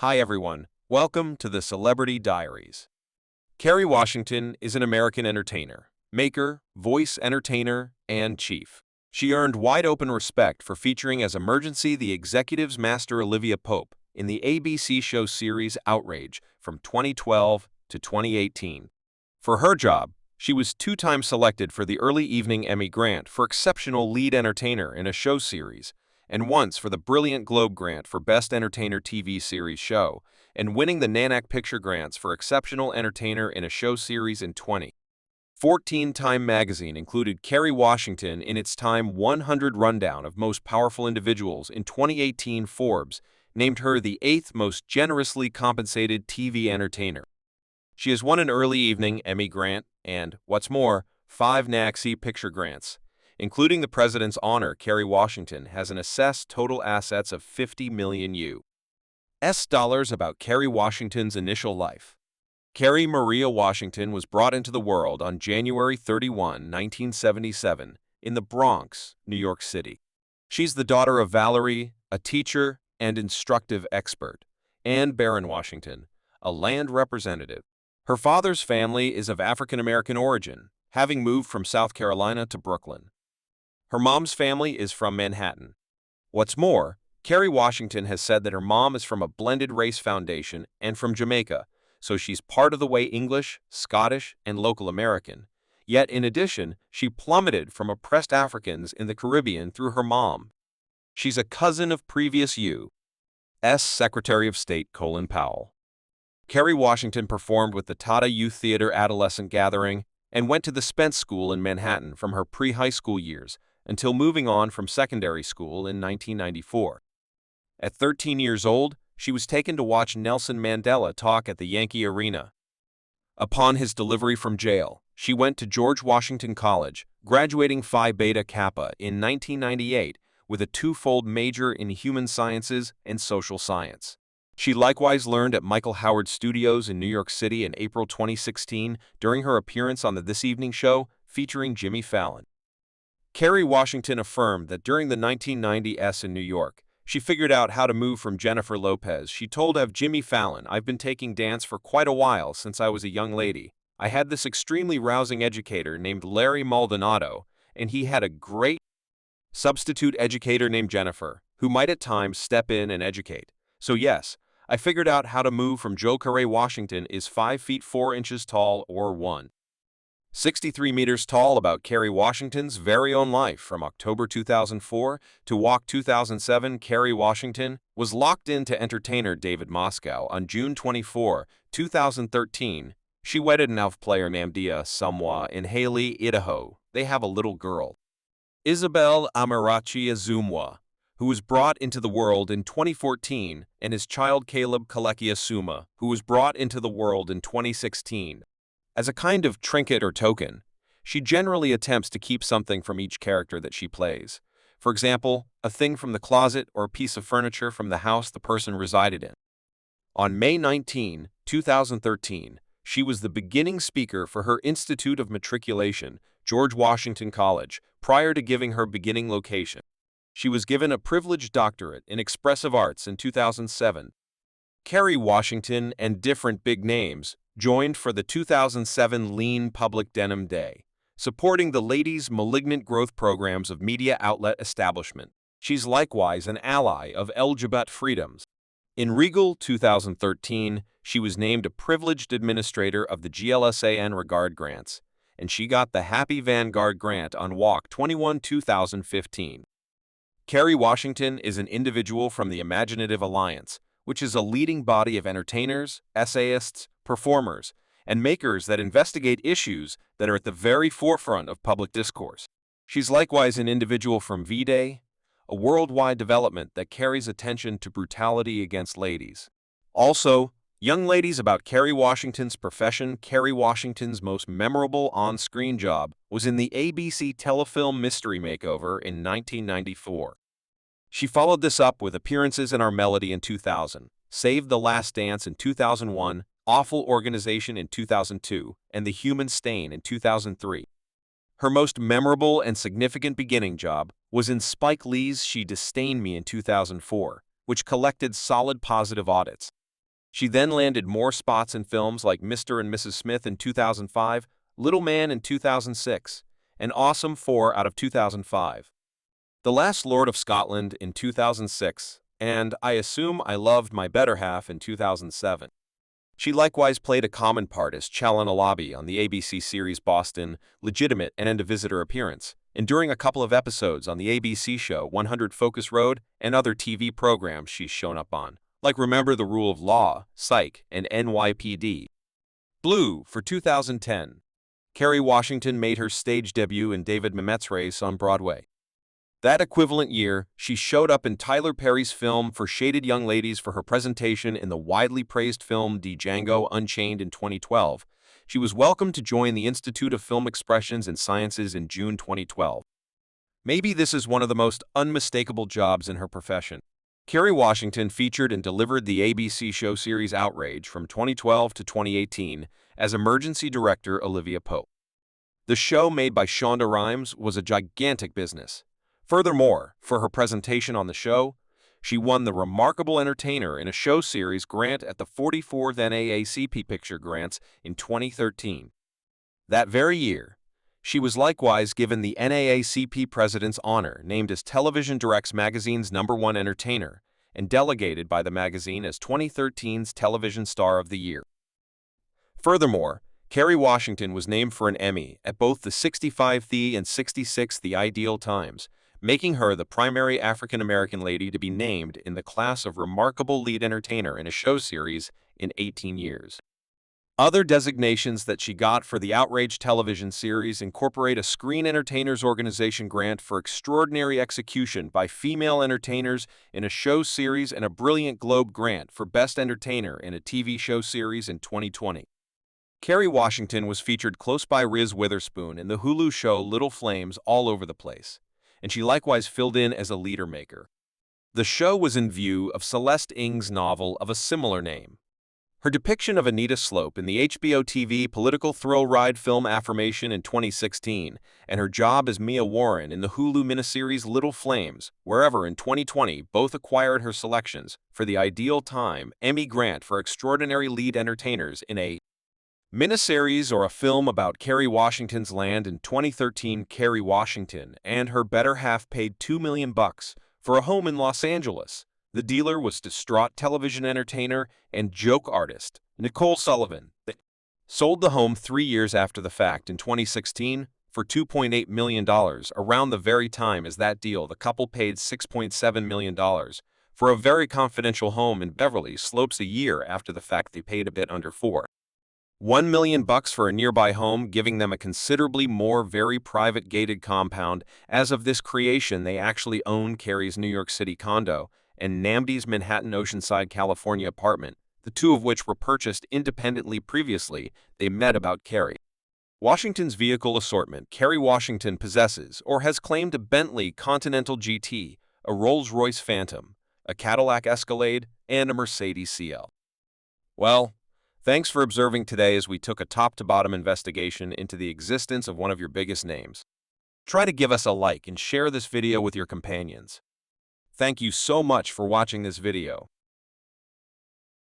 Hi everyone, welcome to the Celebrity Diaries. Kerry Washington is an American entertainer, maker, voice entertainer, and chief. She earned wide-open respect for featuring as Emergency the Executive's Master Olivia Pope in the ABC show series Outrage from 2012 to 2018. For her job, she was two-time selected for the Early Evening Emmy Grant for Exceptional Lead Entertainer in a Show Series, and once for the Brilliant Globe Grant for Best Entertainer TV Series Show, and winning the Nanak Picture Grants for Exceptional Entertainer in a Show Series in 2014. Time magazine included Kerry Washington in its Time 100 rundown of most powerful individuals. In 2018, Forbes named her the 8th most generously compensated TV entertainer. She has won an Early Evening Emmy Grant and, what's more, 5 NACC Picture Grants. Including the President's Honor, Kerry Washington has an assessed total assets of $50 million US dollars. About Kerry Washington's initial life. Kerry Maria Washington was brought into the world on January 31, 1977, in the Bronx, New York City. She's the daughter of Valerie, a teacher and instructive expert, and Barron Washington, a land representative. Her father's family is of African-American origin, having moved from South Carolina to Brooklyn. Her mom's family is from Manhattan. What's more, Kerry Washington has said that her mom is from a blended race foundation and from Jamaica, so she's part of the way English, Scottish, and local American. Yet, in addition, she plummeted from oppressed Africans in the Caribbean through her mom. She's a cousin of previous U.S. Secretary of State Colin Powell. Kerry Washington performed with the Tata Youth Theater Adolescent Gathering and went to the Spence School in Manhattan from her pre-high school years, until moving on from secondary school in 1994. At 13 years old, she was taken to watch Nelson Mandela talk at the Yankee Arena. Upon his delivery from jail, she went to George Washington College, graduating Phi Beta Kappa in 1998 with a twofold major in human sciences and social science. She likewise learned at Michael Howard Studios in New York City in April 2016 during her appearance on the This Evening Show featuring Jimmy Fallon. Kerry Washington affirmed that during the 1990s in New York, she figured out how to move from Jennifer Lopez. She told of Jimmy Fallon, "I've been taking dance for quite a while since I was a young lady. I had this extremely rousing educator named Larry Maldonado, and he had a great substitute educator named Jennifer, who might at times step in and educate. So yes, I figured out how to move from Joe." Kerry Washington is 5 feet 4 inches tall or 163 meters tall. About Kerry Washington's very own life. From October 2004 to Walk 2007, Kerry Washington was locked into entertainer David Moscow. On June 24, 2013, she wedded an ALF player named Dia Sumwa in Haley, Idaho. They have a little girl, Isabel Amarachi Azumwa, who was brought into the world in 2014, and his child Caleb Kalekia Suma, who was brought into the world in 2016. As a kind of trinket or token, she generally attempts to keep something from each character that she plays. For example, a thing from the closet or a piece of furniture from the house the person resided in. On May 19, 2013, she was the beginning speaker for her Institute of Matriculation, George Washington College, prior to giving her beginning location. She was given a privileged doctorate in expressive arts in 2007. Kerry Washington and different big names joined for the 2007 Lean Public Denim Day, supporting the ladies' malignant growth programs of media outlet establishment. She's likewise an ally of LGBT freedoms. In Regal 2013, she was named a privileged administrator of the GLSAN Regard Grants, and she got the Happy Vanguard Grant on Walk 21 2015. Kerry Washington is an individual from the Imaginative Alliance, which is a leading body of entertainers, essayists, performers, and makers that investigate issues that are at the very forefront of public discourse. She's likewise an individual from V-Day, a worldwide development that carries attention to brutality against ladies. Also, young ladies. About Kerry Washington's profession. Kerry Washington's most memorable on-screen job was in the ABC telefilm Mystery Makeover in 1994. She followed this up with appearances in Our Melody in 2000, Save the Last Dance in 2001, Awful Organization in 2002, and The Human Stain in 2003. Her most memorable and significant beginning job was in Spike Lee's She Disdained Me in 2004, which collected solid positive audits. She then landed more spots in films like Mr. and Mrs. Smith in 2005, Little Man in 2006, and Awesome 4 out of 2005. The Last Lord of Scotland in 2006, and I Assume I Loved My Better Half in 2007. She likewise played a common part as Chalana Lobby on the ABC series Boston, Legitimate, and a visitor appearance, and during a couple of episodes on the ABC show 100 Focus Road and other TV programs she's shown up on, like Remember the Rule of Law, Psych, and NYPD. Blue for 2010. Kerry Washington made her stage debut in David Mamet's Race on Broadway. That equivalent year, she showed up in Tyler Perry's film For Shaded Young Ladies for her presentation in the widely praised film Django Unchained in 2012. She was welcomed to join the Institute of Film Expressions and Sciences in June 2012. Maybe this is one of the most unmistakable jobs in her profession. Kerry Washington featured and delivered the ABC show series Outrage from 2012 to 2018 as emergency director Olivia Pope. The show, made by Shonda Rhimes, was a gigantic business. Furthermore, for her presentation on the show, she won the Remarkable Entertainer in a Show Series grant at the 44th NAACP Picture Grants in 2013. That very year, she was likewise given the NAACP President's Honor, named as Television Directs Magazine's #1 entertainer, and delegated by the magazine as 2013's Television Star of the Year. Furthermore, Kerry Washington was named for an Emmy at both the 65th and 66th Ideal Times, making her the primary African-American lady to be named in the class of Remarkable Lead Entertainer in a Show Series in 18 years. Other designations that she got for the Outrage television series incorporate a Screen Entertainers Organization grant for extraordinary execution by female entertainers in a show series and a Brilliant Globe grant for Best Entertainer in a TV show series in 2020. Kerry Washington was featured close by Reese Witherspoon in the Hulu show Little Flames all over the place, and she likewise filled in as a leader maker. The show was in view of Celeste Ng's novel of a similar name. Her depiction of Anita Slope in the HBO TV political thrill ride film Affirmation in 2016, and her job as Mia Warren in the Hulu miniseries Little Flames, Wherever in 2020, both acquired her selections for the Ideal Time Emmy grant for Extraordinary Lead Entertainers in a miniseries or a film about Kerry Washington's land. In 2013, Kerry Washington and her better half paid $2 million for a home in Los Angeles. The dealer was distraught television entertainer and joke artist Nicole Sullivan. They sold the home 3 years after the fact in 2016 for $2.8 million. Around the very time as that deal, the couple paid $6.7 million for a very confidential home in Beverly Slopes. A year after the fact, they paid a bit under $1 million for a nearby home, giving them a considerably more very private gated compound. As of this creation, they actually own Kerry's New York City condo and Namdi's Manhattan Oceanside, California apartment, the two of which were purchased independently previously. They met about Kerry Washington's vehicle assortment. Kerry Washington possesses or has claimed a Bentley Continental GT, a Rolls-Royce Phantom, a Cadillac Escalade, and a Mercedes CL. Well, thanks for observing today as we took a top-to-bottom investigation into the existence of one of your biggest names. Try to give us a like and share this video with your companions. Thank you so much for watching this video.